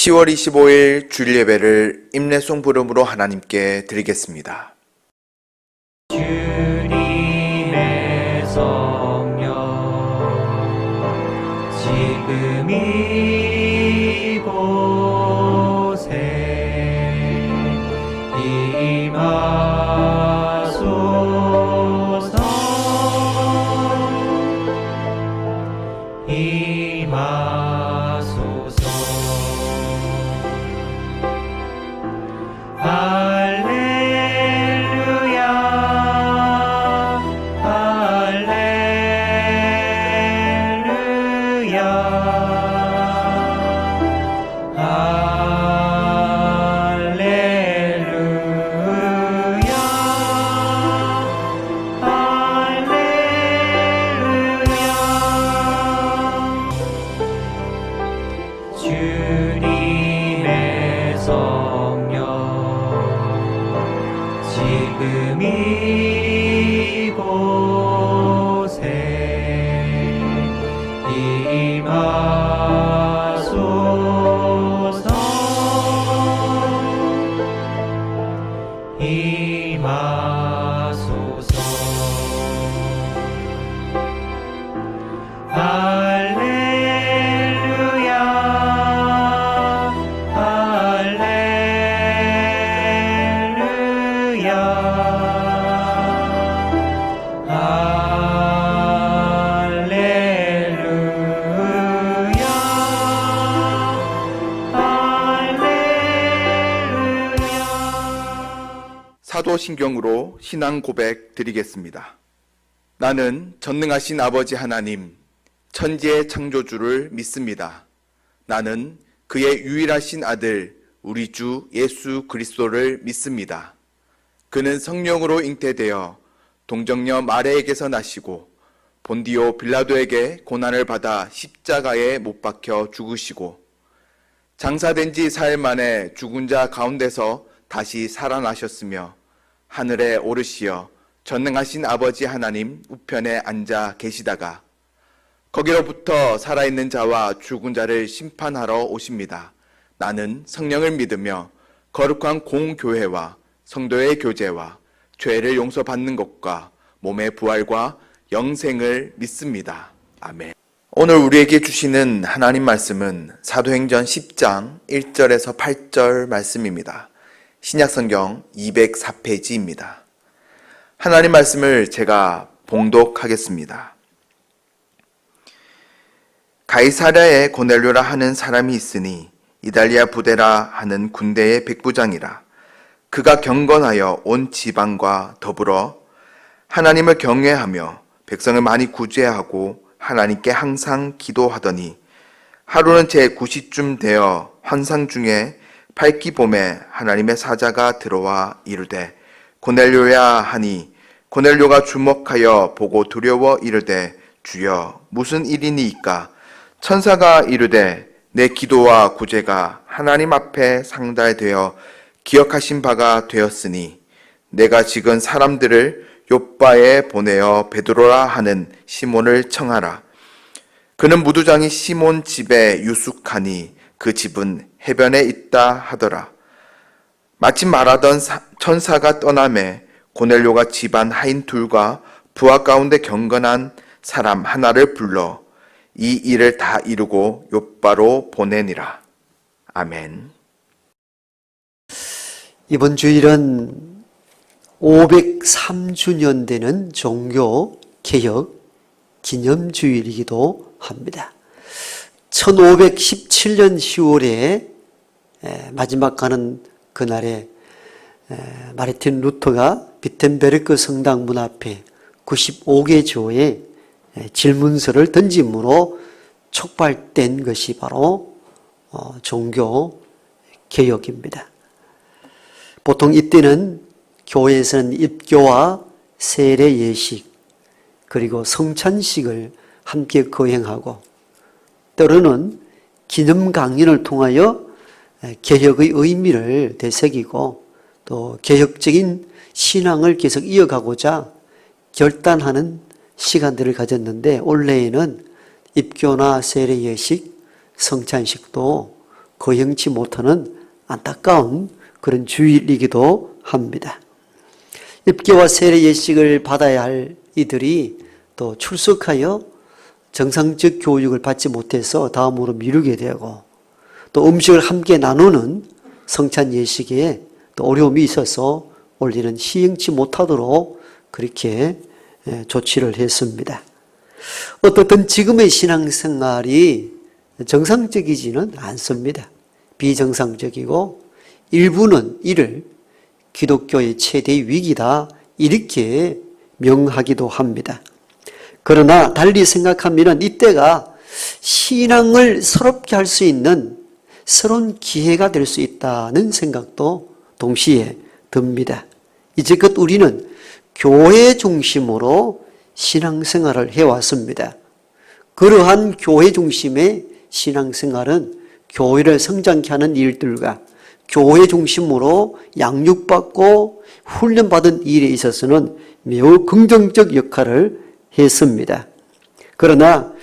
10월 25일 주일 예배를 임례송 부름으로 하나님께 드리겠습니다. 주님의 성령 지금 이곳에 임하소서 임하소서 할렐루야 할렐루야 할렐루야 할렐루야 주님의 성령 지금 이곳에 임하소서 임하소서 할렐루야 사도신경으로 신앙 고백 드리겠습니다. 나는 전능하신 아버지 하나님, 천지의 창조주를 믿습니다. 나는 그의 유일하신 아들, 우리 주 예수 그리스도를 믿습니다. 그는 성령으로 잉태되어 동정녀 마리아에게서 나시고 본디오 빌라도에게 고난을 받아 십자가에 못 박혀 죽으시고 장사된 지 사흘 만에 죽은 자 가운데서 다시 살아나셨으며 하늘에 오르시어 전능하신 아버지 하나님 우편에 앉아 계시다가 거기로부터 살아있는 자와 죽은 자를 심판하러 오십니다. 나는 성령을 믿으며 거룩한 공교회와 성도의 교제와 죄를 용서받는 것과 몸의 부활과 영생을 믿습니다. 아멘. 오늘 우리에게 주시는 하나님 말씀은 사도행전 10장 1절에서 8절 말씀입니다. 신약성경 204페이지입니다. 하나님 말씀을 제가 봉독하겠습니다. 가이사랴에 고넬료라 하는 사람이 있으니 이달리아 부대라 하는 군대의 백부장이라. 그가 경건하여 온 지방과 더불어 하나님을 경외하며 백성을 많이 구제하고 하나님께 항상 기도하더니 하루는 제 9시쯤 되어 환상 중에 밝기 봄에 하나님의 사자가 들어와 이르되 고넬료야 하니 고넬료가 주목하여 보고 두려워 이르되 주여 무슨 일이니이까? 천사가 이르되 내 기도와 구제가 하나님 앞에 상달되어 기억하신 바가 되었으니 내가 지금 사람들을 욥바에 보내어 베드로라 하는 시몬을 청하라. 그는 무두장이 시몬 집에 유숙하니 그 집은 해변에 있다 하더라. 마침 말하던 천사가 떠나매 고넬료가 집안 하인 둘과 부하 가운데 경건한 사람 하나를 불러 이 일을 다 이루고 욥바로 보내니라. 아멘. 이번 주일은 503주년 되는 종교개혁 기념주일이기도 합니다. 1517년 10월에 마지막 가는 그날에 마르틴 루터가 비텐베르크 성당 문 앞에 95개 조에 질문서를 던짐으로 촉발된 것이 바로 종교개혁입니다. 보통 이때는 교회에서는 입교와 세례 예식 그리고 성찬식을 함께 거행하고 때로는 기념 강연을 통하여 개혁의 의미를 되새기고 또 개혁적인 신앙을 계속 이어가고자 결단하는 시간들을 가졌는데 올해에는 입교나 세례 예식, 성찬식도 거행치 못하는 안타까운 그런 주일이기도 합니다. 입교와 세례 예식을 받아야 할 이들이 또 출석하여 정상적 교육을 받지 못해서 다음으로 미루게 되고, 또 음식을 함께 나누는 성찬 예식에 또 어려움이 있어서 올해는 시행치 못하도록 그렇게 조치를 했습니다. 어떻든 지금의 신앙생활이 정상적이지는 않습니다. 비정상적이고 일부는 이를 기독교의 최대 위기다 이렇게 명하기도 합니다. 그러나 달리 생각하면 이때가 신앙을 새롭게 할 수 있는 새로운 기회가 될 수 있다는 생각도 동시에 듭니다. 이제껏 우리는 교회 중심으로 신앙생활을 해왔습니다. 그러한 교회 중심의 신앙생활은 교회를 성장케 하는 일들과 교회 중심으로 양육받고 훈련받은 일에 있어서는 매우 긍정적 역할을 했습니다. 그러나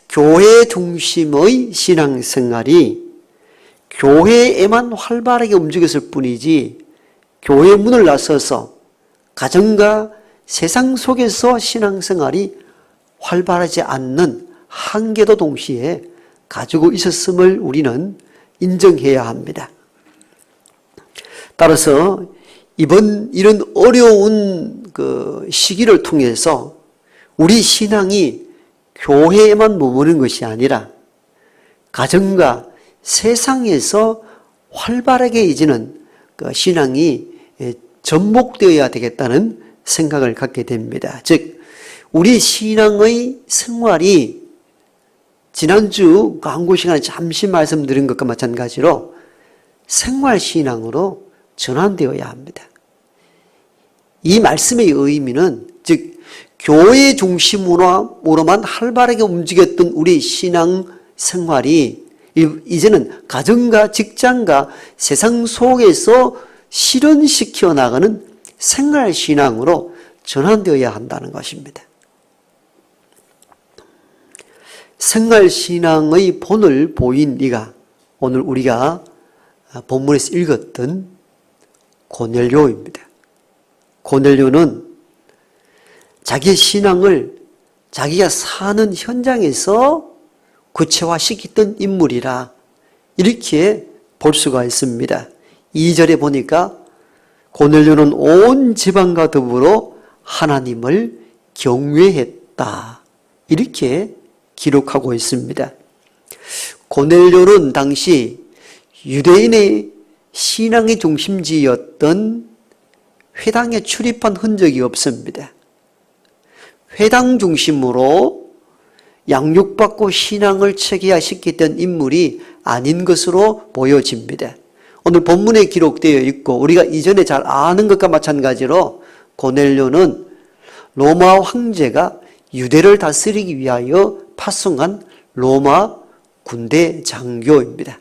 교회 중심의 신앙생활이 교회에만 활발하게 움직였을 뿐이지 교회 문을 나서서 가정과 세상 속에서 신앙생활이 활발하지 않는 한계도 동시에 가지고 있었음을 우리는 인정해야 합니다. 따라서 이런 어려운 그 시기를 통해서 우리 신앙이 교회에만 머무는 것이 아니라 가정과 세상에서 활발하게 이제는 그 신앙이 접목되어야 되겠다는 생각을 갖게 됩니다. 즉 우리 신앙의 생활이 지난주 광고 시간에 잠시 말씀드린 것과 마찬가지로 생활신앙으로 전환되어야 합니다. 이 말씀의 의미는 즉 교회 중심으로만 활발하게 움직였던 우리 신앙 생활이 이제는 가정과 직장과 세상 속에서 실현시켜 나가는 생활신앙으로 전환되어야 한다는 것입니다. 생활신앙의 본을 보인 이가 오늘 우리가 본문에서 읽었던 고넬료입니다. 고넬료는 자기의 신앙을 자기가 사는 현장에서 구체화시켰던 인물이라 이렇게 볼 수가 있습니다. 2절에 보니까 고넬료는 온 지방과 더불어 하나님을 경외했다 이렇게 기록하고 있습니다. 고넬료는 당시 유대인의 신앙의 중심지였던 회당에 출입한 흔적이 없습니다. 회당 중심으로 양육받고 신앙을 체계화시켰던 인물이 아닌 것으로 보여집니다. 오늘 본문에 기록되어 있고 우리가 이전에 잘 아는 것과 마찬가지로 고넬료는 로마 황제가 유대를 다스리기 위하여 파송한 로마 군대 장교입니다.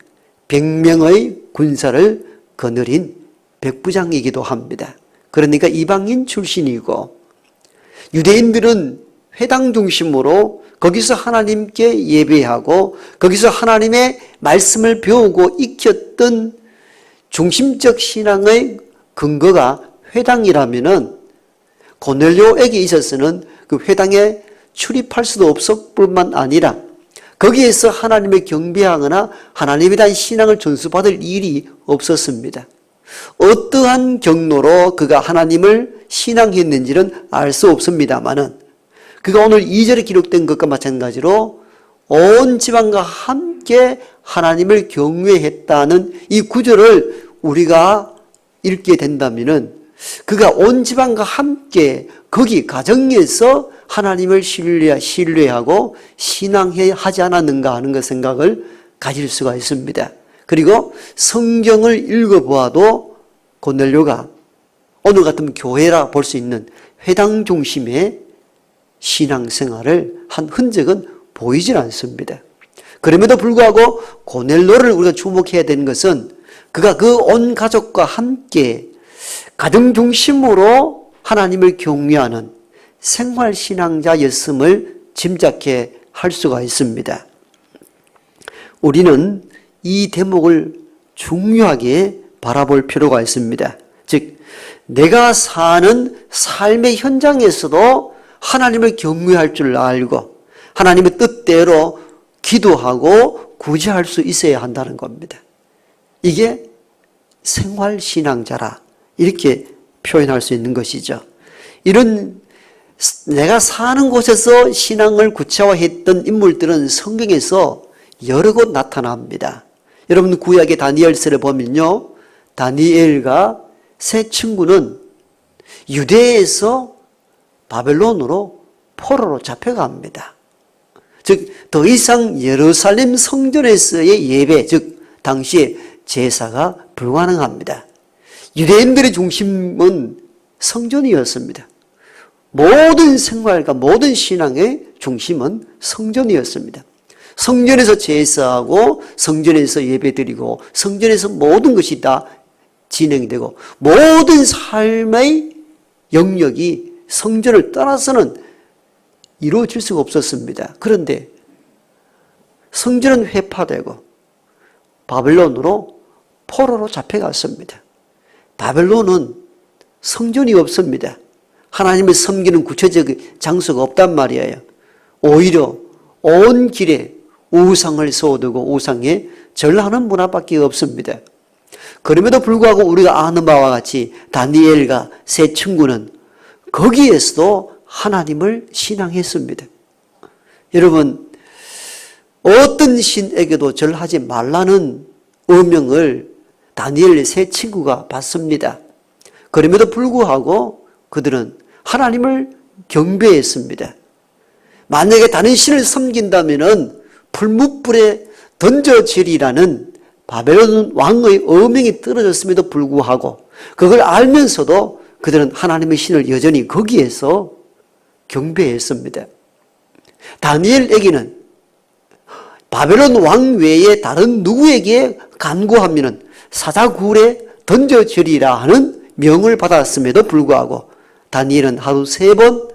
100명의 군사를 거느린 백부장이기도 합니다. 그러니까 이방인 출신이고 유대인들은 회당 중심으로 거기서 하나님께 예배하고 거기서 하나님의 말씀을 배우고 익혔던 중심적 신앙의 근거가 회당이라면은 고넬료에게 있어서는 그 회당에 출입할 수도 없을 뿐만 아니라 거기에서 하나님을 경배하거나 하나님에 대한 신앙을 전수받을 일이 없었습니다. 어떠한 경로로 그가 하나님을 신앙했는지는 알 수 없습니다만은 그가 오늘 2절에 기록된 것과 마찬가지로 온 지방과 함께 하나님을 경외했다는 이 구절을 우리가 읽게 된다면은 그가 온 지방과 함께 거기 가정에서 하나님을 신뢰하고 신앙해야 하지 않았는가 하는 그 생각을 가질 수가 있습니다. 그리고 성경을 읽어보아도 고넬료가 오늘 같은 교회라 볼 수 있는 회당 중심의 신앙생활을 한 흔적은 보이질 않습니다. 그럼에도 불구하고 고넬료를 우리가 주목해야 되는 것은 그가 그 온 가족과 함께 가정 중심으로 하나님을 경외하는 생활신앙자였음을 짐작해 할 수가 있습니다. 우리는 이 대목을 중요하게 바라볼 필요가 있습니다. 즉, 내가 사는 삶의 현장에서도 하나님을 경외할 줄 알고 하나님의 뜻대로 기도하고 구제할 수 있어야 한다는 겁니다. 이게 생활신앙자라 이렇게 표현할 수 있는 것이죠. 이런 내가 사는 곳에서 신앙을 구체화했던 인물들은 성경에서 여러 곳 나타납니다. 여러분 구약의 다니엘서를 보면요, 다니엘과 세 친구는 유대에서 바벨론으로 포로로 잡혀갑니다. 즉 더 이상 예루살렘 성전에서의 예배, 즉 당시에 제사가 불가능합니다. 유대인들의 중심은 성전이었습니다. 모든 생활과 모든 신앙의 중심은 성전이었습니다. 성전에서 제사하고 성전에서 예배드리고 성전에서 모든 것이 다 진행되고 모든 삶의 영역이 성전을 떠나서는 이루어질 수가 없었습니다. 그런데 성전은 회파되고 바벨론으로 포로로 잡혀갔습니다. 바벨론은 성전이 없습니다. 하나님을 섬기는 구체적 장소가 없단 말이에요. 오히려 온 길에 우상을 세워두고 우상에 절하는 문화밖에 없습니다. 그럼에도 불구하고 우리가 아는 바와 같이 다니엘과 세 친구는 거기에서도 하나님을 신앙했습니다. 여러분, 어떤 신에게도 절하지 말라는 어명을 다니엘의 세 친구가 받습니다. 그럼에도 불구하고 그들은 하나님을 경배했습니다. 만약에 다른 신을 섬긴다면 풀무불에 던져지리라는 바벨론 왕의 어명이 떨어졌음에도 불구하고 그걸 알면서도 그들은 하나님의 신을 여전히 거기에서 경배했습니다. 다니엘에게는 바벨론 왕 외에 다른 누구에게 간구하면 사자굴에 던져지리라 하는 명을 받았음에도 불구하고 다니엘은 하루 3번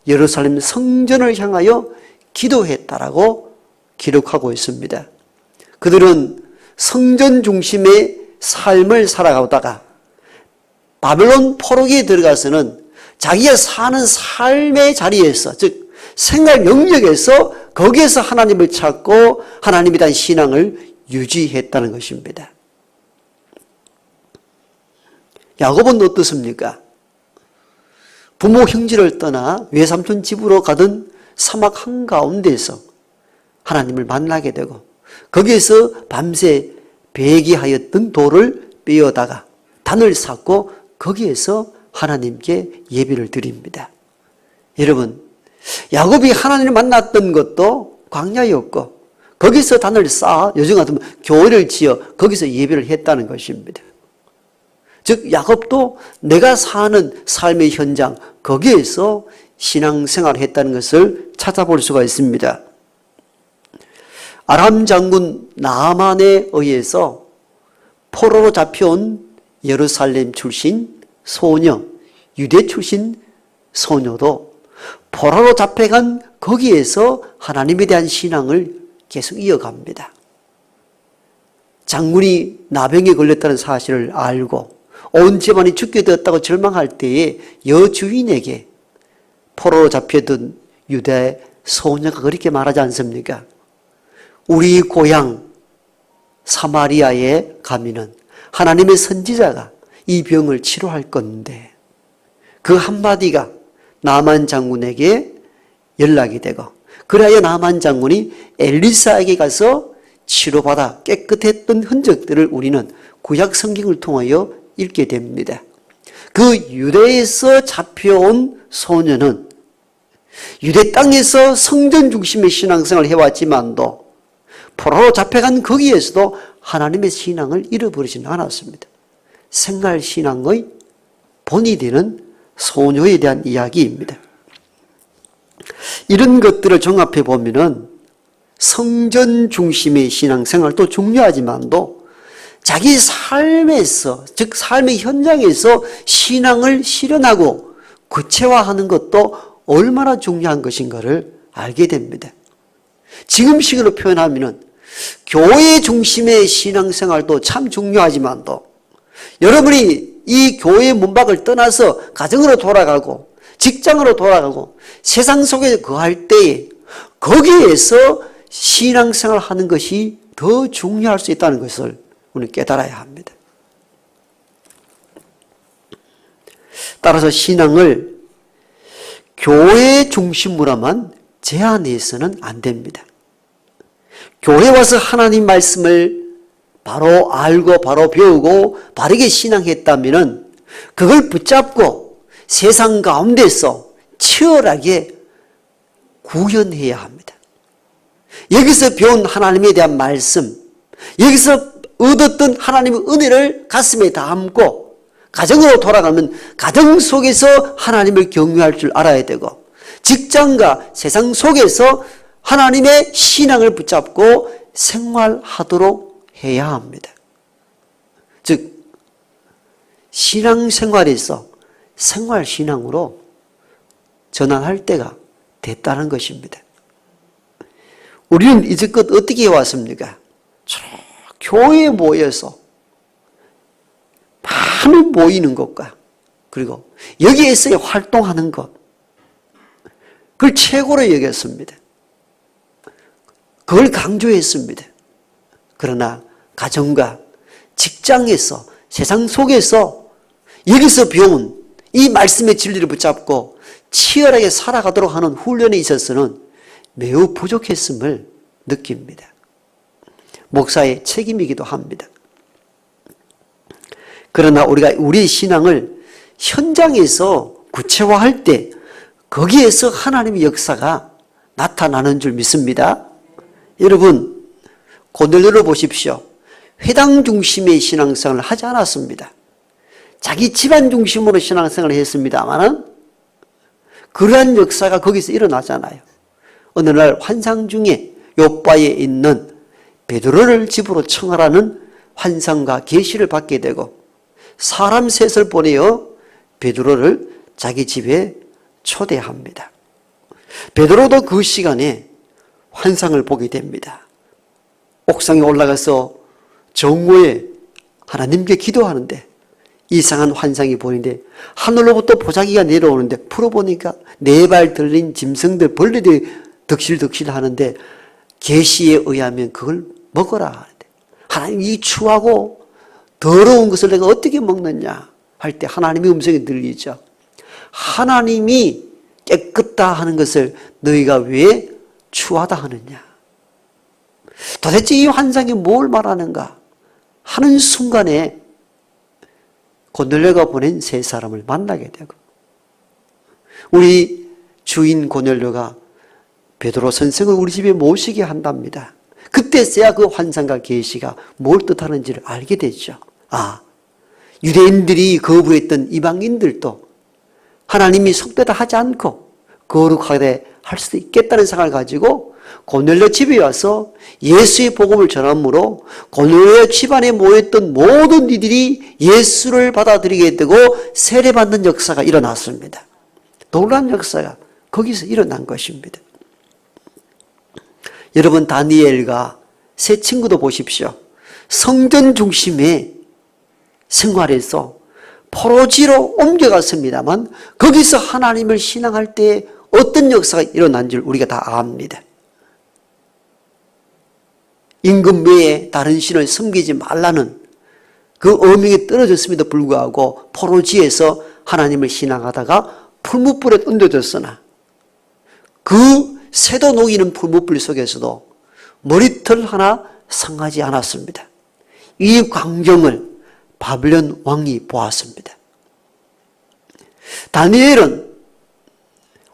예루살렘 성전을 향하여 기도했다라고 기록하고 있습니다. 그들은 성전 중심의 삶을 살아가다가 바벨론 포로기에 들어가서는 자기가 사는 삶의 자리에서, 즉 생활 영역에서 거기에서 하나님을 찾고 하나님에 대한 신앙을 유지했다는 것입니다. 야곱은 어떻습니까? 부모 형제를 떠나 외삼촌 집으로 가던 사막 한가운데서 하나님을 만나게 되고 거기에서 밤새 배기하였던 돌을 빼어다가 단을 쌓고 거기에서 하나님께 예배를 드립니다. 여러분, 야곱이 하나님을 만났던 것도 광야였고 거기서 단을 쌓아 요즘 같으면 교회를 지어 거기서 예배를 했다는 것입니다. 즉 야곱도 내가 사는 삶의 현장 거기에서 신앙생활을 했다는 것을 찾아볼 수가 있습니다. 아람 장군 나아만에 의해서 포로로 잡혀온 예루살렘 출신 소녀, 유대 출신 소녀도 포로로 잡혀간 거기에서 하나님에 대한 신앙을 계속 이어갑니다. 장군이 나병에 걸렸다는 사실을 알고 온 집안이 죽게 되었다고 절망할 때에 여주인에게 포로로 잡혀든 유대 소녀가 그렇게 말하지 않습니까? 우리 고향 사마리아에 가면은 하나님의 선지자가 이 병을 치료할 건데 그 한마디가 나만 장군에게 연락이 되고 그래야 나만 장군이 엘리사에게 가서 치료받아 깨끗했던 흔적들을 우리는 구약 성경을 통하여 읽게 됩니다. 그 유대에서 잡혀온 소녀는 유대 땅에서 성전 중심의 신앙생활을 해왔지만도 포로로 잡혀간 거기에서도 하나님의 신앙을 잃어버리지는 않았습니다. 생활신앙의 본이 되는 소녀에 대한 이야기입니다. 이런 것들을 종합해 보면은 성전 중심의 신앙생활도 중요하지만도 자기 삶에서, 즉 삶의 현장에서 신앙을 실현하고 구체화하는 것도 얼마나 중요한 것인가를 알게 됩니다. 지금 식으로 표현하면은 교회 중심의 신앙생활도 참 중요하지만도 여러분이 이 교회 문밖을 떠나서 가정으로 돌아가고 직장으로 돌아가고 세상 속에 거할 때에 거기에서 신앙생활 하는 것이 더 중요할 수 있다는 것을 우리는 깨달아야 합니다. 따라서 신앙을 교회 중심으로만 제한해서는 안 됩니다. 교회 와서 하나님 말씀을 바로 알고 바로 배우고 바르게 신앙했다면 그걸 붙잡고 세상 가운데서 치열하게 구현해야 합니다. 여기서 배운 하나님에 대한 말씀, 여기서 얻었던 하나님의 은혜를 가슴에 담고 가정으로 돌아가면 가정 속에서 하나님을 경외할 줄 알아야 되고 직장과 세상 속에서 하나님의 신앙을 붙잡고 생활하도록 해야 합니다. 즉 신앙생활에서 생활신앙으로 전환할 때가 됐다는 것입니다. 우리는 이제껏 어떻게 해왔습니까? 교회에 모여서 많은 모이는 것과 그리고 여기에서 활동하는 것, 그걸 최고로 여겼습니다. 그걸 강조했습니다. 그러나 가정과 직장에서 세상 속에서 여기서 배운 이 말씀의 진리를 붙잡고 치열하게 살아가도록 하는 훈련에 있어서는 매우 부족했음을 느낍니다. 목사의 책임이기도 합니다. 그러나 우리가 우리의 신앙을 현장에서 구체화할 때 거기에서 하나님의 역사가 나타나는 줄 믿습니다. 여러분 고넬료를 보십시오. 회당 중심의 신앙생활을 하지 않았습니다. 자기 집안 중심으로 신앙생활을 했습니다만 그러한 역사가 거기서 일어나잖아요. 어느 날 환상 중에 요바에 있는 베드로를 집으로 청하라는 환상과 계시를 받게 되고 사람 셋을 보내어 베드로를 자기 집에 초대합니다. 베드로도 그 시간에 환상을 보게 됩니다. 옥상에 올라가서 정오에 하나님께 기도하는데 이상한 환상이 보이는데 하늘로부터 보자기가 내려오는데 풀어보니까 네 발 들린 짐승들 벌레들이 덕실덕실 하는데 계시에 의하면 그걸 먹어라 하는데 하나님 이 추하고 더러운 것을 내가 어떻게 먹느냐 할 때 하나님의 음성이 들리죠. 하나님이 깨끗다 하는 것을 너희가 왜 추하다 하느냐. 도대체 이 환상이 뭘 말하는가 하는 순간에 고넬료가 보낸 세 사람을 만나게 되고 우리 주인 고넬료가 베드로 선생을 우리 집에 모시게 한답니다. 그때서야 그 환상과 계시가 뭘 뜻하는지를 알게 되죠. 아, 유대인들이 거부했던 이방인들도 하나님이 속되다 하지 않고 거룩하게 할 수도 있겠다는 생각을 가지고 고넬료 집에 와서 예수의 복음을 전함으로 고넬료 집안에 모였던 모든 이들이 예수를 받아들이게 되고 세례받는 역사가 일어났습니다. 놀라운 역사가 거기서 일어난 것입니다. 여러분 다니엘과 세 친구도 보십시오. 성전 중심의 생활에서 포로지로 옮겨갔습니다만 거기서 하나님을 신앙할 때 어떤 역사가 일어난 줄 우리가 다 압니다. 임금 외에 다른 신을 섬기지 말라는 그 어명이 떨어졌음에도 불구하고 포로지에서 하나님을 신앙하다가 풀무불에 던져졌으나 그 새도 녹이는 풀무불 속에서도 머리털 하나 상하지 않았습니다. 이 광경을 바벨론 왕이 보았습니다. 다니엘은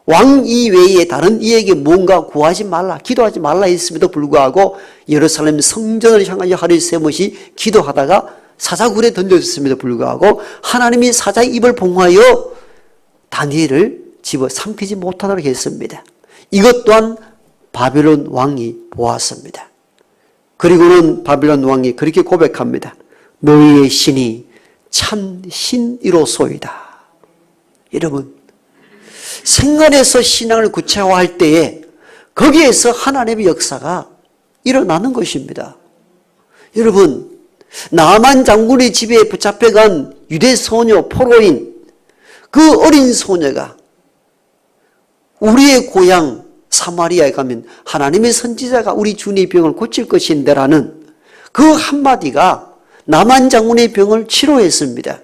왕 이외에 다른 이에게 뭔가 구하지 말라, 기도하지 말라 했음에도 불구하고 예루살렘 성전을 향하여 하루에 세 번씩 기도하다가 사자굴에 던져졌음에도 불구하고 하나님이 사자의 입을 봉하여 다니엘을 집어 삼키지 못하도록 했습니다. 이것 또한 바벨론 왕이 보았습니다. 그리고는 바벨론 왕이 그렇게 고백합니다. 너희의 신이 참 신이로소이다. 여러분, 생활에서 신앙을 구체화할 때에 거기에서 하나님의 역사가 일어나는 것입니다. 여러분, 나만 장군의 집에 붙잡혀간 유대 소녀 포로인 그 어린 소녀가 우리의 고향 사마리아에 가면 하나님의 선지자가 우리 주님의 병을 고칠 것인데라는 그 한마디가 나만 장군의 병을 치료했습니다.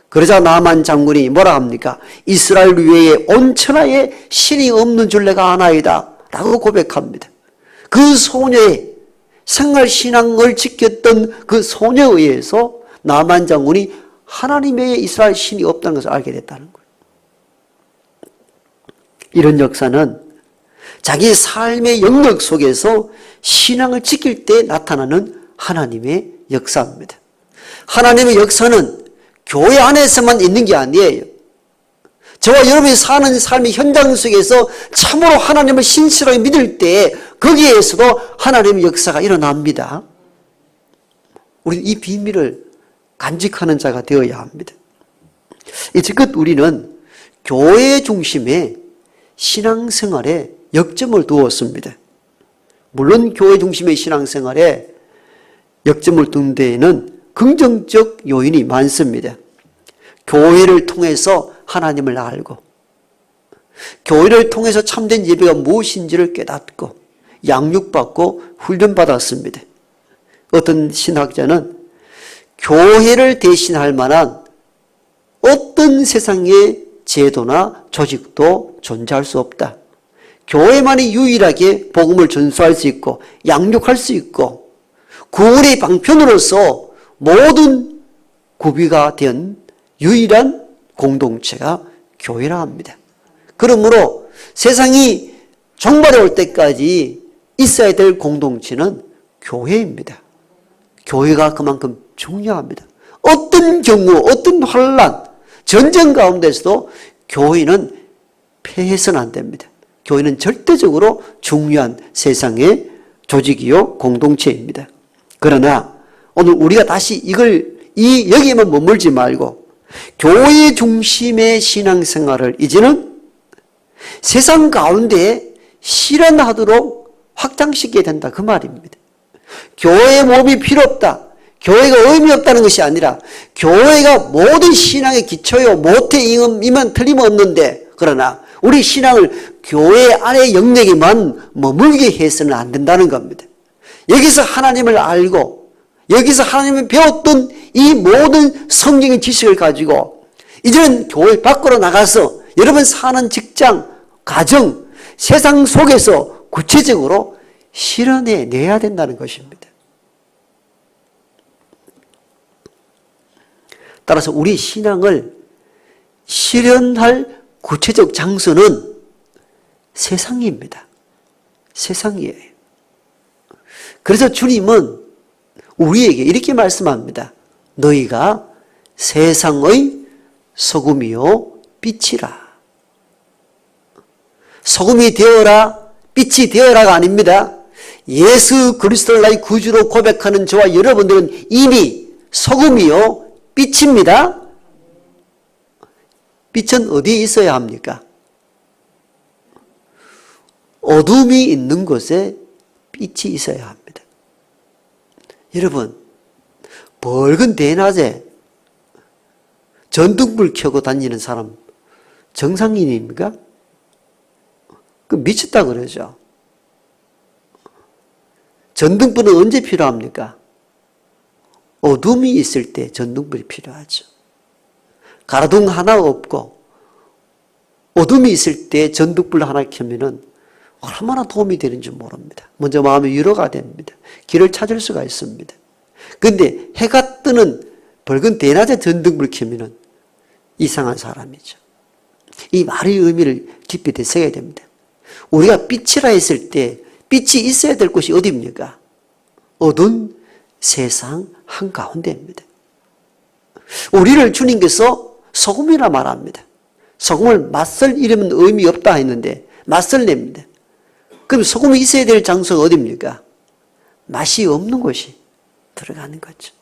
그러자 나만 장군이 뭐라 합니까? 이스라엘 외에 온 천하에 신이 없는 줄 내가 아나이다 라고 고백합니다. 그 소녀의 생활신앙을 지켰던 그 소녀에 의해서 나만 장군이 하나님 외에 이스라엘 신이 없다는 것을 알게 됐다는 거예요. 이런 역사는 자기 삶의 영역 속에서 신앙을 지킬 때 나타나는 하나님의 역사입니다. 하나님의 역사는 교회 안에서만 있는 게 아니에요. 저와 여러분이 사는 삶의 현장 속에서 참으로 하나님을 신실하게 믿을 때 거기에서도 하나님의 역사가 일어납니다. 우리는 이 비밀을 간직하는 자가 되어야 합니다. 이제껏 우리는 교회 중심의 신앙생활에 역점을 두었습니다. 물론 교회 중심의 신앙생활에 역점을 둔 데에는 긍정적 요인이 많습니다. 교회를 통해서 하나님을 알고, 교회를 통해서 참된 예배가 무엇인지를 깨닫고 양육받고 훈련받았습니다. 어떤 신학자는 교회를 대신할 만한 어떤 세상의 제도나 조직도 존재할 수 없다. 교회만이 유일하게 복음을 전수할 수 있고 양육할 수 있고 구원의 방편으로서 모든 구비가 된 유일한 공동체가 교회라 합니다. 그러므로 세상이 종말에 올 때까지 있어야 될 공동체는 교회입니다. 교회가 그만큼 중요합니다. 어떤 경우, 어떤 환난, 전쟁 가운데서도 교회는 패해서는 안 됩니다. 교회는 절대적으로 중요한 세상의 조직이요 공동체입니다. 그러나 오늘 우리가 다시 여기에만 머물지 말고 교회 중심의 신앙생활을 이제는 세상 가운데 실현하도록 확장시켜야 된다 그 말입니다. 교회의 몸이 필요 없다. 교회가 의미 없다는 것이 아니라 교회가 모든 신앙의 기초요 모태 임은 틀림없는데 그러나 우리 신앙을 교회 안의 영역에만 머물게 해서는 안 된다는 겁니다. 여기서 하나님을 알고 여기서 하나님을 배웠던 이 모든 성경의 지식을 가지고 이제는 교회 밖으로 나가서 여러분 사는 직장, 가정, 세상 속에서 구체적으로 실현해내야 된다는 것입니다. 따라서 우리 신앙을 실현할 구체적 장소는 세상입니다. 세상이에요. 그래서 주님은 우리에게 이렇게 말씀합니다. 너희가 세상의 소금이요 빛이라. 소금이 되어라, 빛이 되어라가 아닙니다. 예수 그리스도를 나의 구주로 고백하는 저와 여러분들은 이미 소금이요 빛입니다. 빛은 어디에 있어야 합니까? 어둠이 있는 곳에 빛이 있어야 합니다. 여러분, 밝은 대낮에 전등불 켜고 다니는 사람 정상인입니까? 그 미쳤다 그러죠. 전등불은 언제 필요합니까? 어둠이 있을 때 전등불이 필요하죠. 가로등 하나 없고 어둠이 있을 때 전등불 하나 켜면은 얼마나 도움이 되는지 모릅니다. 먼저 마음의 위로가 됩니다. 길을 찾을 수가 있습니다. 그런데 해가 뜨는 밝은 대낮에 전등불 켜면은 이상한 사람이죠. 이 말의 의미를 깊이 되새겨야 됩니다. 우리가 빛이라 했을 때 빛이 있어야 될 곳이 어디입니까? 어두운 세상 한가운데입니다. 우리를 주님께서 소금이라 말합니다. 소금을 맛을 잃으면 의미 없다 했는데 맛을 냅니다. 그럼 소금이 있어야 될 장소가 어디입니까? 맛이 없는 곳이 들어가는 거죠.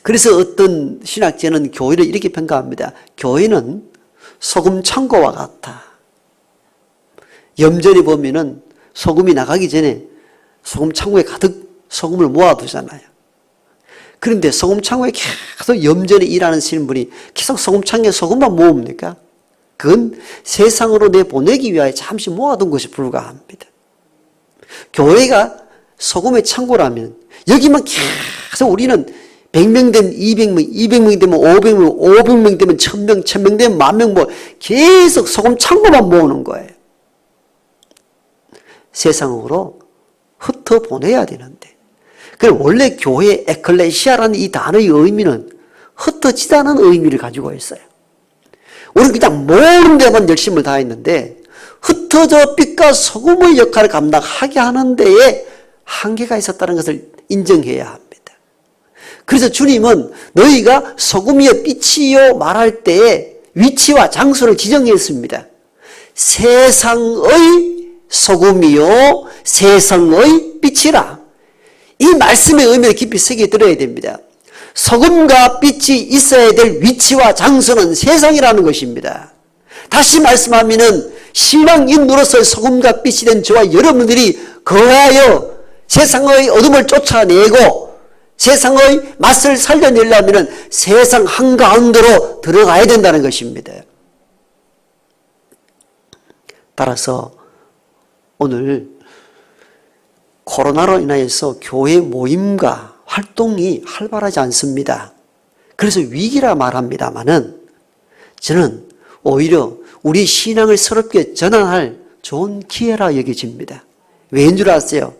그래서 어떤 신학자는 교회를 이렇게 평가합니다. 교회는 소금 창고와 같아. 염전에 보면은 소금이 나가기 전에 소금 창고에 가득 소금을 모아두잖아요. 그런데 소금 창고에 계속 염전에 일하는 신분이 계속 소금 창고에 소금만 모읍니까? 그건 세상으로 내보내기 위하여 잠시 모아둔 것이 불가합니다. 교회가 소금의 창고라면 여기만 계속 우리는 100명 되면 200명, 200명 되면 500명, 500명 되면 1000명, 1000명 되면 10,000명 뭐 계속 소금 창고만 모으는 거예요. 세상으로 흩어보내야 되는데. 그럼 원래 교회 에클레시아라는 이 단어의 의미는 흩어지다는 의미를 가지고 있어요. 우리는 그냥 모으는 데만 열심을 다했는데 흩어져 빛과 소금의 역할을 감당하게 하는 데에 한계가 있었다는 것을 인정해야 합니다. 그래서 주님은 너희가 소금이여 빛이요 말할 때에 위치와 장소를 지정했습니다. 세상의 소금이요 세상의 빛이라. 이 말씀의 의미를 깊이 새겨 들어야 됩니다. 소금과 빛이 있어야 될 위치와 장소는 세상이라는 것입니다. 다시 말씀하면은 신앙인으로서 소금과 빛이 된 저와 여러분들이 거하여 세상의 어둠을 쫓아내고 세상의 맛을 살려내려면 세상 한가운데로 들어가야 된다는 것입니다. 따라서 오늘 코로나로 인하여서 교회 모임과 활동이 활발하지 않습니다. 그래서 위기라 말합니다마는 저는 오히려 우리 신앙을 새롭게 전환할 좋은 기회라 여겨집니다. 왜인 줄 아세요?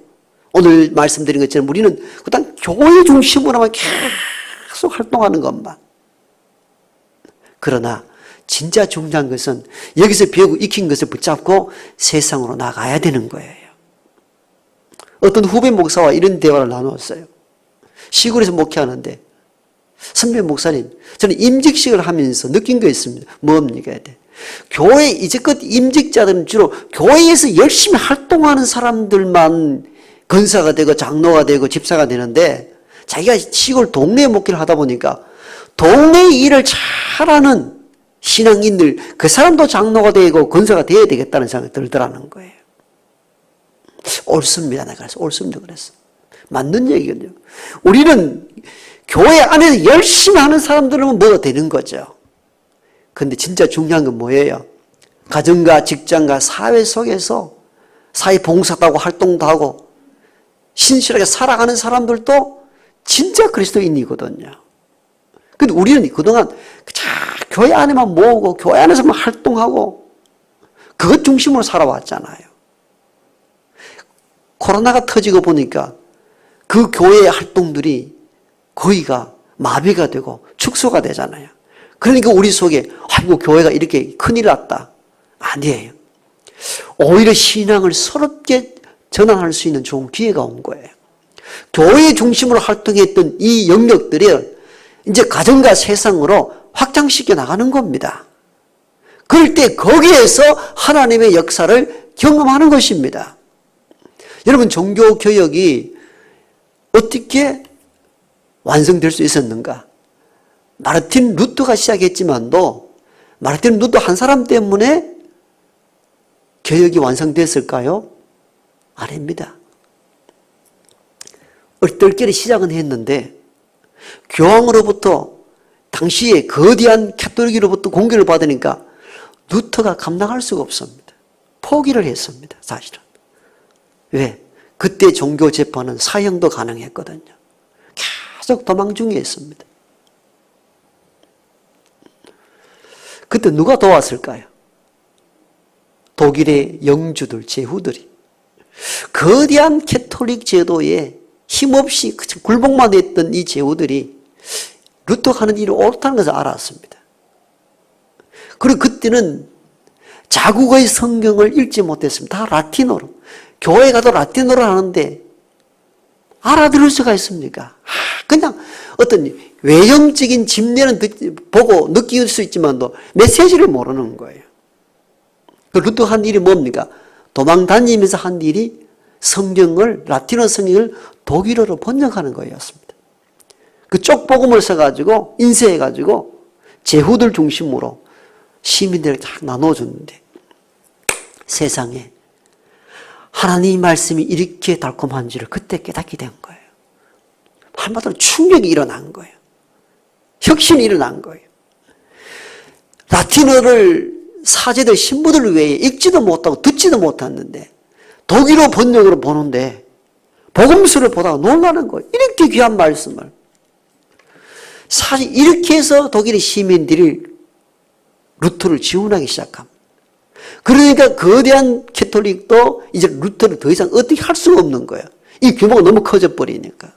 오늘 말씀드린 것처럼 우리는 그냥 교회 중심으로만 계속 활동하는 것만. 그러나 진짜 중요한 것은 여기서 배우고 익힌 것을 붙잡고 세상으로 나가야 되는 거예요. 어떤 후배 목사와 이런 대화를 나누었어요. 시골에서 목회하는데 선배 목사님, 저는 임직식을 하면서 느낀 거 있습니다. 뭡니까? 교회 이제껏 임직자들은 주로 교회에서 열심히 활동하는 사람들만 건사가 되고 장로가 되고 집사가 되는데 자기가 시골 동네 목회를 하다 보니까 동네 일을 잘하는 신앙인들 그 사람도 장로가 되고 건사가 되어야 되겠다는 생각이 들더라는 거예요. 옳습니다. 내가 그래서 옳습니다. 그랬어. 맞는 얘기거든요. 우리는 교회 안에서 열심히 하는 사람들은 뭐가 되는 거죠. 그런데 진짜 중요한 건 뭐예요? 가정과 직장과 사회 속에서 사회봉사도 하고 활동도 하고 신실하게 살아가는 사람들도 진짜 그리스도인이거든요. 근데 우리는 그동안 교회 안에만 모으고 교회 안에서만 활동하고 그것 중심으로 살아왔잖아요. 코로나가 터지고 보니까 그 교회의 활동들이 거의가 마비가 되고 축소가 되잖아요. 그러니까 우리 속에 아이고 교회가 이렇게 큰일 났다. 아니에요. 오히려 신앙을 새롭게 전환할 수 있는 좋은 기회가 온 거예요. 교회 중심으로 활동했던 이 영역들이 이제 가정과 세상으로 확장시켜 나가는 겁니다. 그럴 때 거기에서 하나님의 역사를 경험하는 것입니다. 여러분 종교개혁이 어떻게 완성될 수 있었는가? 마르틴 루터가 시작했지만도 마르틴 루터 한 사람 때문에 개혁이 완성됐을까요? 아닙니다. 얼떨결에 시작은 했는데 교황으로부터 당시에 거대한 가톨릭으로부터 공격을 받으니까 루터가 감당할 수가 없습니다. 포기를 했습니다. 사실은. 왜? 그때 종교 재판은 사형도 가능했거든요. 계속 도망 중에 있습니다. 그때 누가 도왔을까요? 독일의 영주들, 제후들이 거대한 캐톨릭 제도에 힘없이 굴복만 했던 이 제후들이 루터가 하는 일이 옳다는 것을 알았습니다. 그리고 그때는 자국의 성경을 읽지 못했습니다. 다 라틴어로. 교회 가도 라틴어로 하는데 알아들을 수가 있습니까? 그냥 어떤 외형적인 집례는 보고 느낄 수 있지만도 메시지를 모르는 거예요. 그 루터가 한 일이 뭡니까? 도망 다니면서 한 일이 성경을, 라틴어 성경을 독일어로 번역하는 거였습니다. 그 쪽복음을 써가지고 인쇄해가지고 제후들 중심으로 시민들에게 다 나눠줬는데 세상에 하나님 말씀이 이렇게 달콤한지를 그때 깨닫게 된 거예요. 한마디로 충격이 일어난 거예요. 혁신이 일어난 거예요. 라틴어를 사제들 신부들 외에 읽지도 못하고 듣지도 못했는데 독일어 번역으로 보는데 복음서를 보다가 놀라는 거예요. 이렇게 귀한 말씀을. 사실 이렇게 해서 독일의 시민들이 루터를 지원하기 시작합니다. 그러니까 거대한 캐톨릭도 이제 루터를 더 이상 어떻게 할 수가 없는 거예요. 이 규모가 너무 커져버리니까.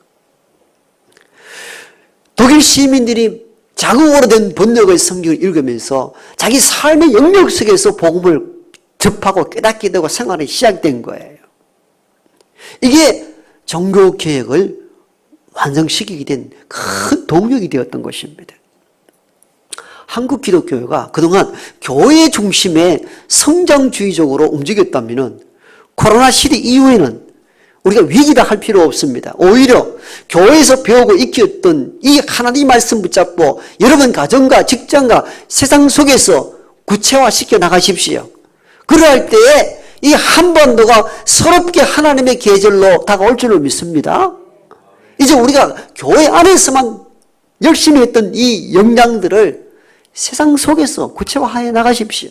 독일 시민들이 자국어로 된 번역의 성경을 읽으면서 자기 삶의 영역 속에서 복음을 접하고 깨닫게 되고 생활이 시작된 거예요. 이게 종교개혁을 완성시키게 된 큰 동력이 되었던 것입니다. 한국 기독교회가 그동안 교회 중심의 성장주의적으로 움직였다면 코로나 시대 이후에는 우리가 위기다 할 필요 없습니다. 오히려 교회에서 배우고 익혔던 이 하나님 말씀 붙잡고 여러분 가정과 직장과 세상 속에서 구체화시켜 나가십시오. 그러할 때에 이 한반도가 새롭게 하나님의 계절로 다가올 줄을 믿습니다. 이제 우리가 교회 안에서만 열심히 했던 이 역량들을 세상 속에서 구체화해 나가십시오.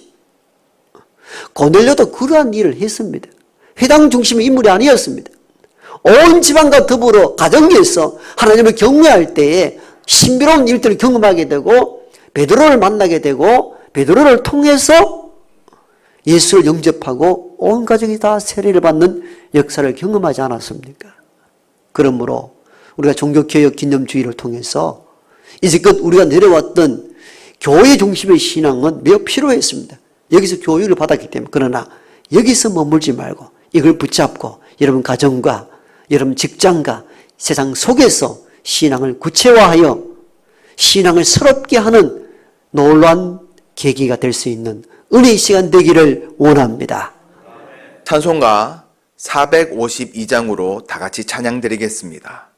고넬료도 그러한 일을 했습니다. 회당 중심의 인물이 아니었습니다. 온 지방과 더불어 가정에서 하나님을 경외할 때에 신비로운 일들을 경험하게 되고 베드로를 만나게 되고 베드로를 통해서 예수를 영접하고 온 가정이 다 세례를 받는 역사를 경험하지 않았습니까? 그러므로 우리가 종교개혁 기념주의를 통해서 이제껏 우리가 내려왔던 교회 중심의 신앙은 매우 필요했습니다. 여기서 교육을 받았기 때문에. 그러나 여기서 머물지 말고 이걸 붙잡고 여러분 가정과 여러분 직장과 세상 속에서 신앙을 구체화하여 신앙을 새롭게 하는 놀라운 계기가 될 수 있는 은혜의 시간 되기를 원합니다. 찬송가 452장으로 다 같이 찬양 드리겠습니다.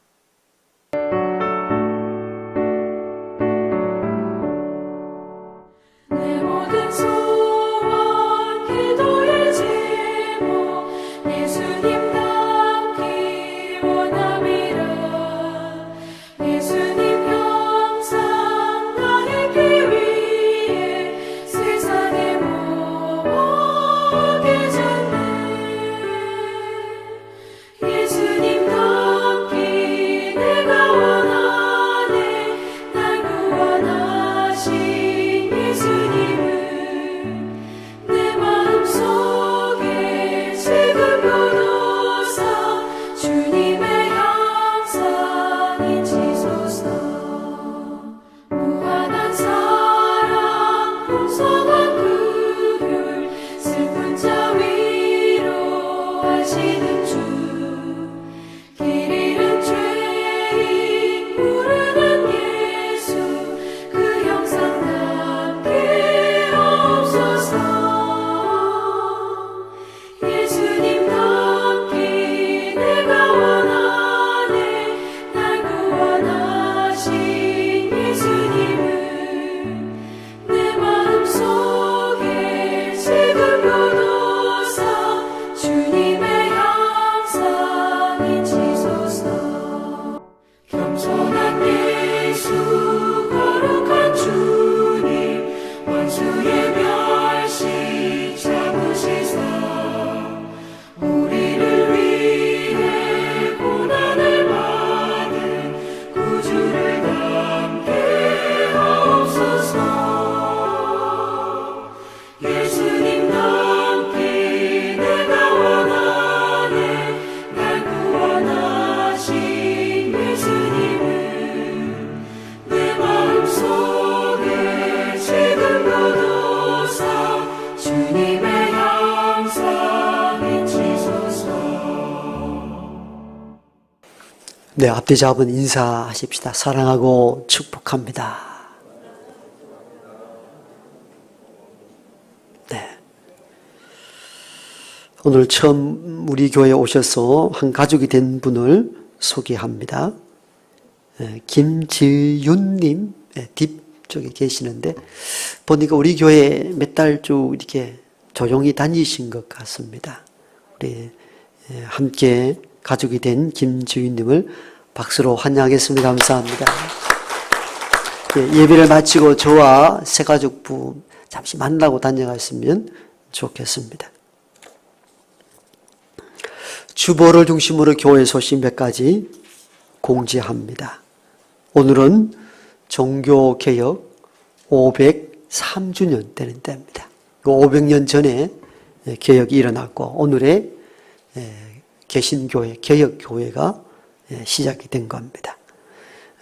내 모든 소원 기도의 제목 예수님 닮기 원함이라 예수님 형상 나에게 위해 세상에 모으기 전에 예수님 닮기 내가 원하네 날 구원하신 예수님은 내 마음속에 지금부터 사 주님의 형상이지소서 무한한 사랑 풍성한 긍휼 슬픈 자 위로하시는 주 길 잃은 죄인 부르는 예수 그 형상 닮게 없소서 예수님 닮기 내가 원하네 날 구원하신 예수님은 내 마음속에 지금부터 사 주님의 형상이지소서 겸손한 예수 거룩한 주님 원수의 멸시 참으시사 우리를 위해 고난을 받은 구주를 닮게 하옵소서 예수님 닮기 내가 원하네 날 구원하신 예수님은 내 마음속에 지금부터 사 주님의 형상이지소서. 네, 앞뒤 잡은 인사하십시다. 사랑하고 축복합니다. 네. 오늘 처음 우리 교회에 오셔서 한 가족이 된 분을 소개합니다. 김지윤님 뒤쪽에 계시는데 보니까 우리 교회 몇 달 쭉 이렇게 조용히 다니신 것 같습니다. 우리 함께 가족이 된 김주인님을 박수로 환영하겠습니다. 감사합니다. 예배를 마치고 저와 새가족부 잠시 만나고 다녀갔으면 좋겠습니다. 주보를 중심으로 교회 소식 몇 가지 공지합니다. 오늘은 종교개혁 503주년 되는 때입니다. 500년 전에 개혁이 일어났고 오늘의 개신교회, 개혁교회가 시작이 된 겁니다.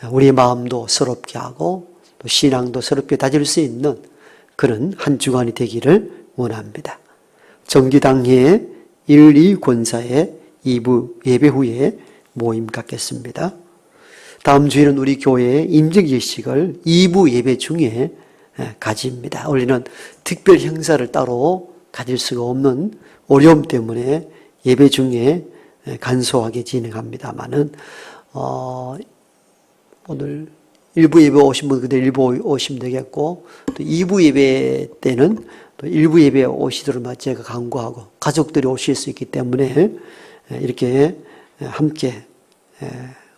우리의 마음도 새롭게 하고 또 신앙도 새롭게 다질 수 있는 그런 한 주간이 되기를 원합니다. 정기당회 1, 2 권사의 2부 예배 후에 모임 갖겠습니다. 다음 주에는 우리 교회의 임직예식을 2부 예배 중에 가집니다. 우리는 특별 행사를 따로 가질 수가 없는 어려움 때문에 예배 중에 간소하게 진행합니다만은 오늘 1부 예배 오신 분 그대로 1부 오시면 되겠고 또 2부 예배 때는 또 1부 예배 오시도록 제가 강구하고 가족들이 오실 수 있기 때문에 이렇게 함께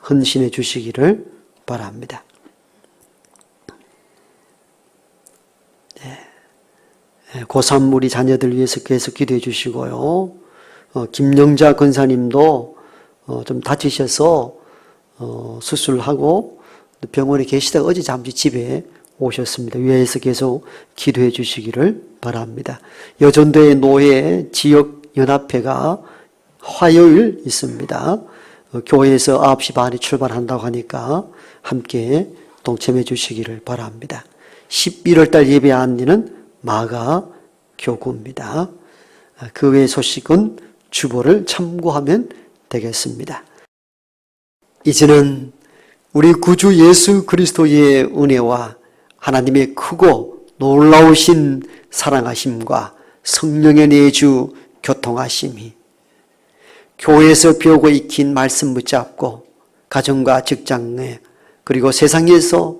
헌신해 주시기를 바랍니다. 고3 우리 자녀들 위해서 계속 기도해 주시고요. 김영자 권사님도 좀 다치셔서 수술하고 병원에 계시다가 어제 잠시 집에 오셨습니다. 위에서 계속 기도해 주시기를 바랍니다. 여전도의 노예 지역연합회가 화요일 있습니다. 교회에서 9시 반에 출발한다고 하니까 함께 동참해 주시기를 바랍니다. 11월달 예배 안리는 마가 교구입니다. 그 외의 소식은 주보를 참고하면 되겠습니다. 이제는 우리 구주 예수 그리스도의 은혜와 하나님의 크고 놀라우신 사랑하심과 성령의 내주 교통하심이 교회에서 배우고 익힌 말씀 붙잡고 가정과 직장에 그리고 세상에서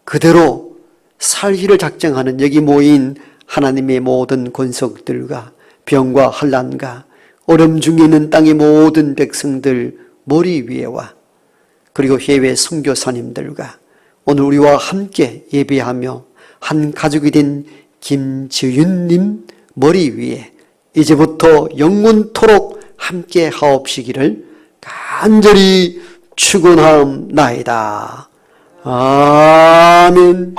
그대로 살기를 작정하는 여기 모인 하나님의 모든 권속들과 병과 환난과 어려움 중에 있는 땅의 모든 백성들 머리 위에와 그리고 해외 선교사님들과 오늘 우리와 함께 예배하며 한 가족이 된 김지윤님 머리 위에 이제부터 영원토록 함께 하옵시기를 간절히 축원하옵나이다. 아멘.